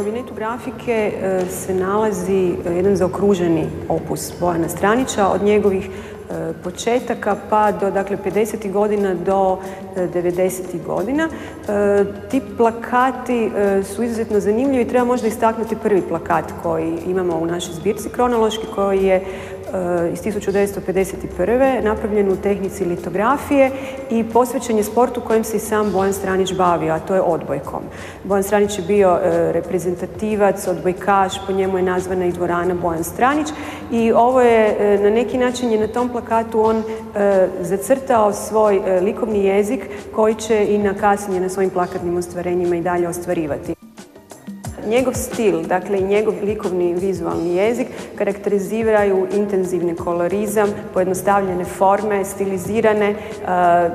kabinetu grafike se nalazi jedan zaokruženi opus Bojana Stranića od njegovih početaka pa do 50. godina do 90. godina. Ti plakati su izuzetno zanimljivi. Treba možda istaknuti prvi plakat koji imamo u našoj zbirci kronološki, koji je iz 1951. napravljen u tehnici litografije i posvećen je sportu kojim se i sam Bojan Stranić bavio, a to je odbojkom. Bojan Stranić je bio reprezentativac, odbojkaš, po njemu je nazvana i dvorana Bojan Stranić i ovo je na neki način na tom plakatu on zacrtao svoj likovni jezik koji će i kasnije na svojim plakatnim ostvarenjima i dalje ostvarivati. Njegov stil, dakle i njegov likovni vizualni jezik karakteriziraju intenzivni kolorizam, pojednostavljene forme, stilizirane,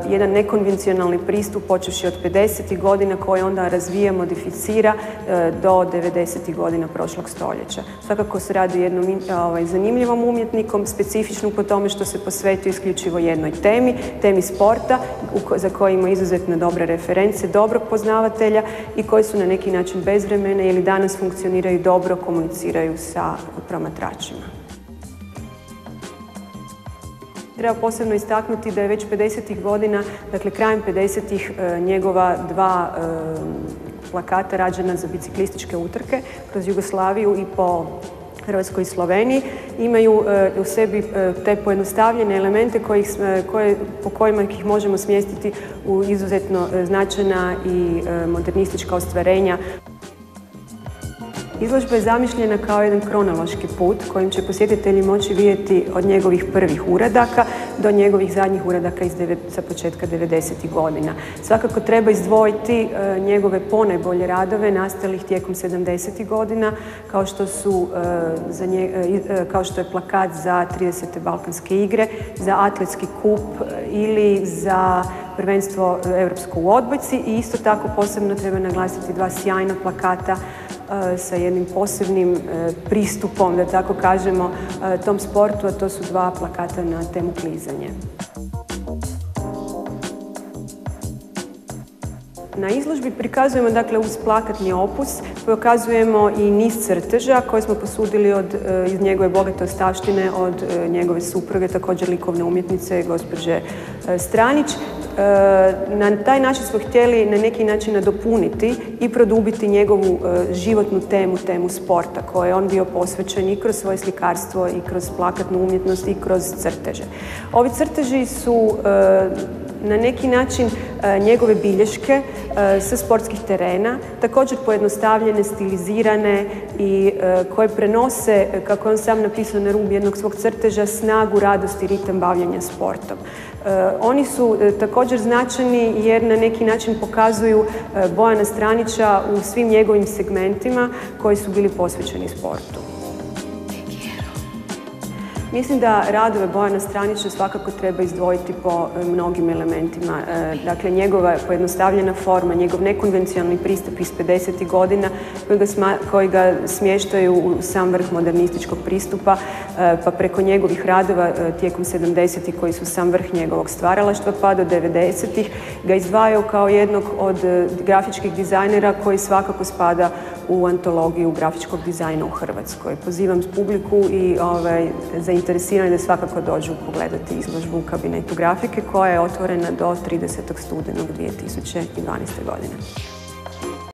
jedan nekonvencionalni pristup počevši od 50. godina koji onda razvija, modificira do 90. godina prošlog stoljeća. Svakako se radi o jednom zanimljivom umjetnikom, specifičnom po tome što se posvetio isključivo jednoj temi sporta, za koje ima izuzetno dobre reference, dobrog poznavatelja i koji su na neki način bezvremene ili danas funkcioniraju dobro, komuniciraju sa promatračima. Treba posebno istaknuti da je već 50. godina, dakle krajem 50. njegova dva plakata rađena za biciklističke utrke kroz Jugoslaviju i po Hrvatskoj i Sloveniji imaju u sebi te pojednostavljene elemente po kojima ih možemo smjestiti u izuzetno značajna i modernistička ostvarenja. Izložba je zamišljena kao jedan kronološki put kojim će posjetitelji moći vidjeti od njegovih prvih uradaka do njegovih zadnjih uradaka sa početka 90. godina. Svakako treba izdvojiti njegove ponajbolje radove nastalih tijekom 70. godina kao što je plakat za 30. Balkanske igre, za atletski kup ili za prvenstvo europsko u odbojci i isto tako posebno treba naglasiti dva sjajna plakata sa jednim posebnim pristupom, da tako kažemo, tom sportu, a to su dva plakata na temu klizanje. Na izložbi prikazujemo, dakle, uz plakatni opus, pokazujemo i niz crteža koje smo posudili iz njegove bogate ostavštine od njegove supruge, također likovne umjetnice, gospođe Stranić. Na taj način smo htjeli na neki način nadopuniti i produbiti njegovu životnu temu sporta, koje je on bio posvećen i kroz svoje slikarstvo i kroz plakatnu umjetnost i kroz crteže. Ovi crteži su na neki način njegove bilješke sa sportskih terena, također pojednostavljene, stilizirane i koje prenose, kako je on sam napisao na rubu jednog svog crteža, snagu, radost i ritam bavljenja sportom. Oni su također značajni jer na neki način pokazuju Bojana Stranića u svim njegovim segmentima koji su bili posvećeni sportu. Mislim da radove Bojana Stranića svakako treba izdvojiti po mnogim elementima. Dakle, njegova pojednostavljena forma, njegov nekonvencionalni pristup iz 50. godina koji ga smještaju u sam vrh modernističkog pristupa, pa preko njegovih radova tijekom 70. koji su sam vrh njegovog stvaralaštva, pa do 90. ga izdvajaju kao jednog od grafičkih dizajnera koji svakako spada u antologiju grafičkog dizajna u Hrvatskoj. Pozivam publiku i zainteresirani da svakako dođu pogledati izložbu u kabinetu grafike koja je otvorena do 30. studenog 2012. godine.